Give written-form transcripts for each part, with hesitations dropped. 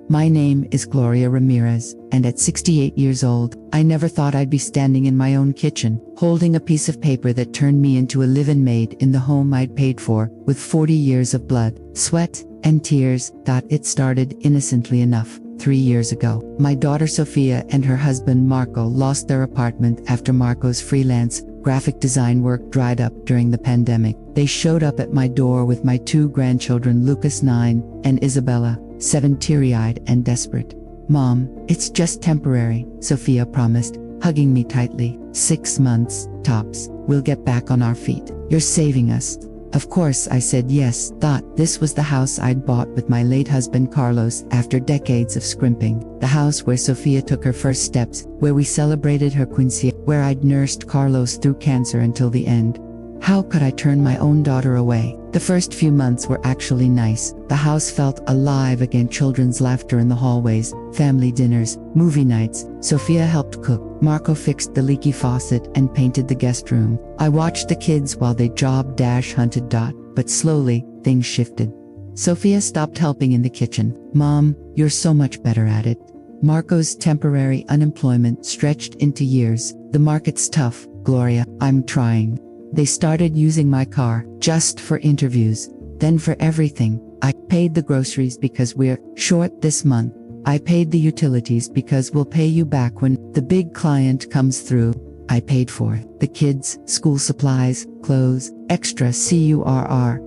My name is Gloria Ramirez, and at 68 years old, I never thought I'd be standing in my own kitchen, holding a piece of paper that turned me into a live-in maid in the home I'd paid for, with 40 years of blood, sweat, and tears. It started innocently enough. 3 years ago, my daughter Sophia and her husband Marco lost their apartment after Marco's freelance graphic design work dried up during the pandemic. They showed up at my door with my 2 grandchildren, Lucas 9 and Isabella 7, teary-eyed and desperate. "Mom, it's just temporary," Sophia promised, hugging me tightly. "6 months, tops. We'll get back on our feet. You're saving us." Of course I said yes. This was the house I'd bought with my late husband Carlos after decades of scrimping. The house where Sophia took her first steps, where we celebrated her quinceañera, where I'd nursed Carlos through cancer until the end. How could I turn my own daughter away? The first few months were actually nice. The house felt alive again, children's laughter in the hallways, family dinners, movie nights. Sophia helped cook. Marco fixed the leaky faucet and painted the guest room. I watched the kids while they job-hunted. But slowly, things shifted. Sophia stopped helping in the kitchen. "Mom, you're so much better at it." Marco's temporary unemployment stretched into years. "The market's tough, Gloria. I'm trying." They started using my car, just for interviews, then for everything. I paid the groceries because we're short this month. I paid the utilities because we'll pay you back when the big client comes through. I paid for the kids, school supplies, clothes, extra CURRICULARS.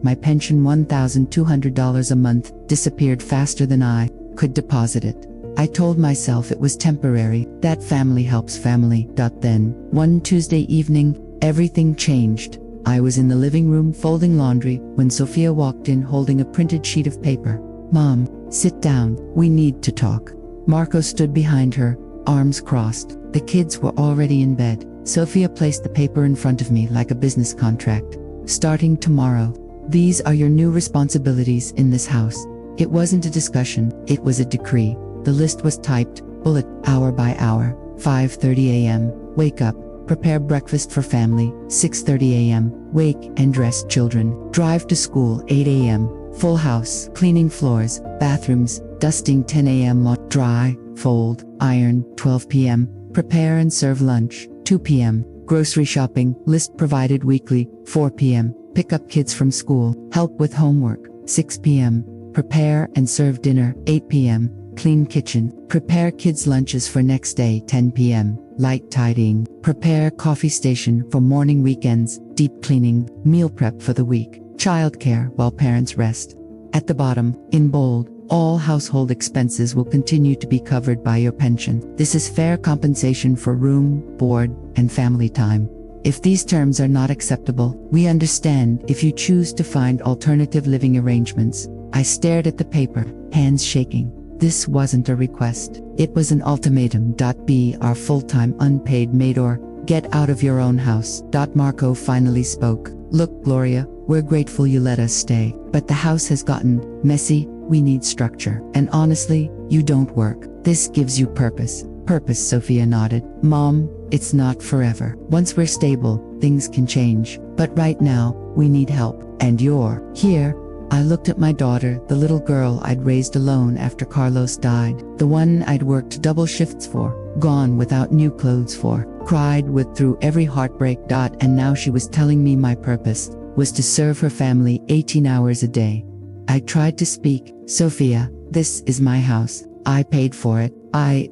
My pension, $1,200 a month, disappeared faster than I could deposit it. I told myself it was temporary, that family helps family. Then, one Tuesday evening, everything changed. I was in the living room folding laundry when Sophia walked in holding a printed sheet of paper. "Mom, sit down, we need to talk." Marco stood behind her, arms crossed. The kids were already in bed. Sophia placed the paper in front of me like a business contract. "Starting tomorrow, these are your new responsibilities in this house." It wasn't a discussion, it was a decree. The list was typed, bullet, hour by hour. 5:30 a.m., wake up, prepare breakfast for family. 6:30 a.m., wake and dress children. Drive to school. 8 a.m., full house, cleaning floors, bathrooms, dusting. 10 a.m., dry, fold, iron. 12 p.m., prepare and serve lunch. 2 p.m., grocery shopping, list provided weekly. 4 p.m., pick up kids from school, help with homework. 6 p.m., prepare and serve dinner. 8 p.m., clean kitchen, prepare kids' lunches for next day. 10 p.m., light tidying, prepare coffee station for morning. Weekends, deep cleaning, meal prep for the week, childcare while parents rest. At the bottom, in bold, all household expenses will continue to be covered by your pension. This is fair compensation for room, board, and family time. If these terms are not acceptable, we understand if you choose to find alternative living arrangements. I stared at the paper, hands shaking. This wasn't a request. It was an ultimatum. Be our full-time unpaid maid or get out of your own house. Marco finally spoke. "Look, Gloria, we're grateful you let us stay, but the house has gotten messy. We need structure. And honestly, you don't work. This gives you purpose." "Purpose," Sophia nodded. "Mom, it's not forever. Once we're stable, things can change. But right now, we need help. And you're here." I looked at my daughter, the little girl I'd raised alone after Carlos died, the one I'd worked double shifts for, gone without new clothes for, cried with through every heartbreak. And now she was telling me my purpose was to serve her family 18 hours a day. I tried to speak. "Sophia, this is my house. I paid for it."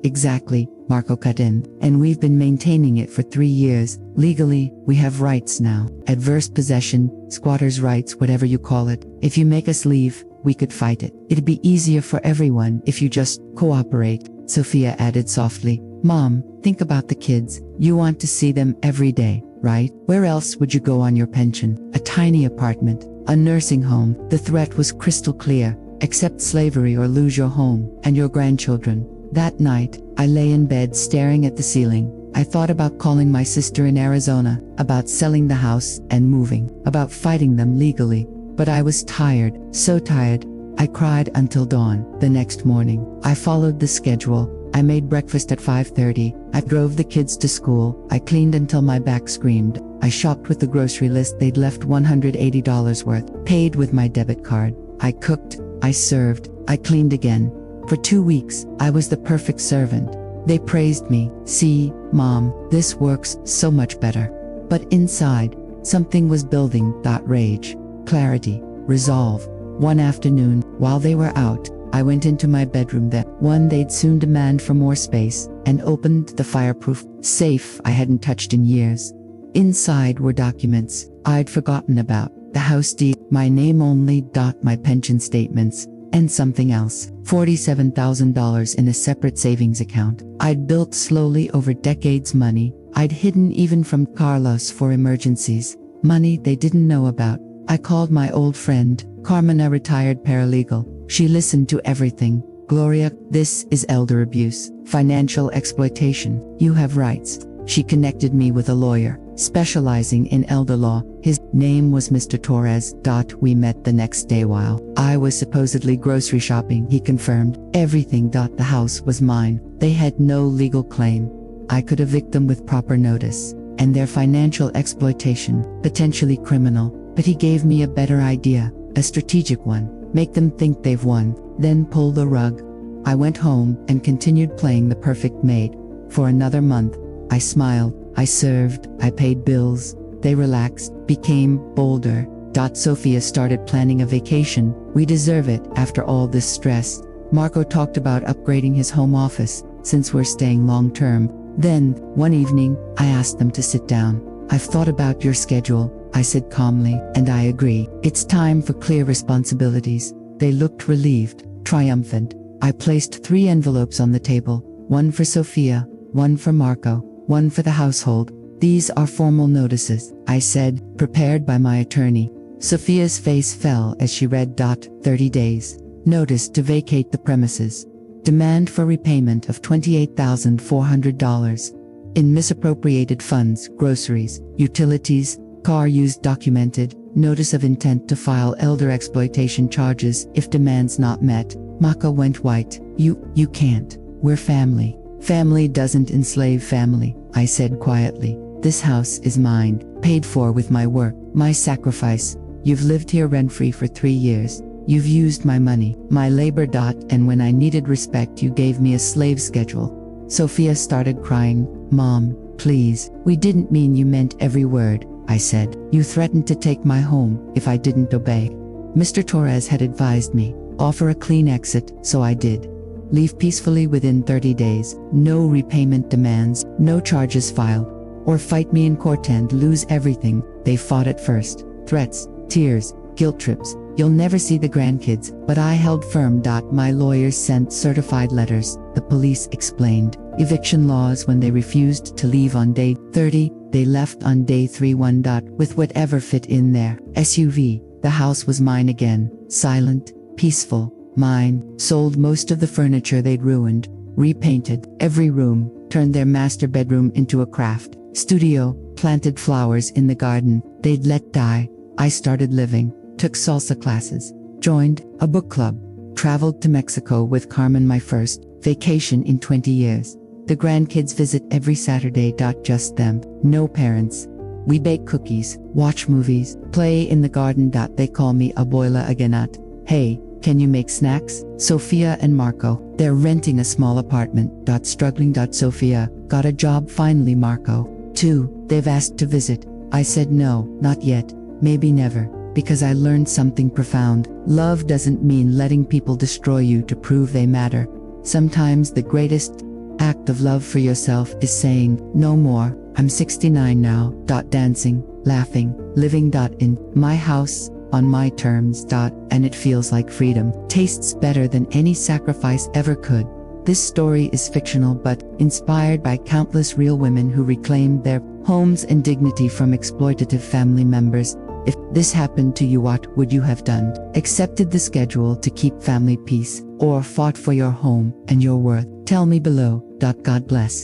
Exactly, Marco cut in. "And we've been maintaining it for 3 years. Legally, we have rights now. Adverse possession, squatters' rights, whatever you call it. If you make us leave, we could fight it. It'd be easier for everyone if you just cooperate." Sophia added softly, "Mom, think about the kids. You want to see them every day, right? Where else would you go on your pension? A tiny apartment, a nursing home." The threat was crystal clear. Accept slavery or lose your home and your grandchildren. That night, I lay in bed staring at the ceiling. I thought about calling my sister in Arizona, about selling the house and moving, about fighting them legally. But I was tired, so tired. I cried until dawn. The next morning, I followed the schedule. I made breakfast at 5:30. I drove the kids to school. I cleaned until my back screamed. I shopped with the grocery list they'd left, $180 worth, paid with my debit card. I cooked. I served, I cleaned again. For 2 weeks, I was the perfect servant. They praised me. See, Mom, this works so much better. But inside, something was building. Rage, clarity, resolve. One afternoon, while they were out, I went into my bedroom that one they'd soon demand for more space, and opened the fireproof safe I hadn't touched in years. Inside were documents I'd forgotten about, the house deed, my name only. My pension statements, and something else, $47,000 in a separate savings account. I'd built slowly over decades, money I'd hidden even from Carlos for emergencies, money they didn't know about. I called my old friend, Carmen, a retired paralegal. She listened to everything. Gloria, this is elder abuse, financial exploitation. You have rights. She connected me with a lawyer, specializing in elder law. His name was Mr. Torres. We met the next day while I was supposedly grocery shopping. He confirmed everything. The house was mine. They had no legal claim. I could evict them with proper notice, and their financial exploitation, potentially criminal. But he gave me a better idea, a strategic one. Make them think they've won, then pull the rug. I went home and continued playing the perfect maid. For another month, I smiled, I served, I paid bills. They relaxed, became bolder. Sophia started planning a vacation. We deserve it after all this stress. Marco talked about upgrading his home office, since we're staying long term. Then, one evening, I asked them to sit down. I've thought about your schedule, I said calmly, and I agree. It's time for clear responsibilities. They looked relieved, triumphant. I placed 3 envelopes on the table, one for Sophia, one for Marco, one for the household. These are formal notices, I said, prepared by my attorney. Sophia's face fell as she read. 30 days. Notice to vacate the premises. Demand for repayment of $28,400. In misappropriated funds, groceries, utilities, car used. Documented. Notice of intent to file elder exploitation charges if demands not met. Maka went white. You can't. We're family. Family doesn't enslave family, I said quietly. This house is mine, paid for with my work, my sacrifice. You've lived here rent-free for 3 years. You've used my money, my labor. And when I needed respect, you gave me a slave schedule. Sophia started crying. Mom, please. We didn't mean. You meant every word, I said. You threatened to take my home if I didn't obey. Mr. Torres had advised me, offer a clean exit, so I did. Leave peacefully within 30 days, no repayment demands, no charges filed. Or fight me in court and lose everything. They fought at first. Threats, tears, guilt trips. You'll never see the grandkids, but I held firm. My lawyers sent certified letters, the police explained. Eviction laws. When they refused to leave on day 30, they left on day 31. With whatever fit in their SUV. The house was mine again, silent, peaceful, mine. Sold most of the furniture they'd ruined, repainted every room, turned their master bedroom into a craft studio, planted flowers in the garden they'd let die. I started living, took salsa classes, joined a book club, traveled to Mexico with Carmen, my first vacation in 20 years. The grandkids visit every Saturday. Just them, no parents. We bake cookies, watch movies, play in the garden. They call me Abuela Aganat. Hey, can you make snacks? Sophia and Marco, they're renting a small apartment. Struggling. Sophia, got a job finally. Marco, too, they've asked to visit. I said no, not yet, maybe never, because I learned something profound. Love doesn't mean letting people destroy you to prove they matter. Sometimes the greatest act of love for yourself is saying, no more. I'm 69 now. Dancing, laughing, living. In my house, on my terms. And it feels like freedom. Tastes better than any sacrifice ever could. This story is fictional but inspired by countless real women who reclaimed their homes and dignity from exploitative family members. If this happened to you, what would you have done? Accepted the schedule to keep family peace, or fought for your home and your worth? Tell me below. God bless.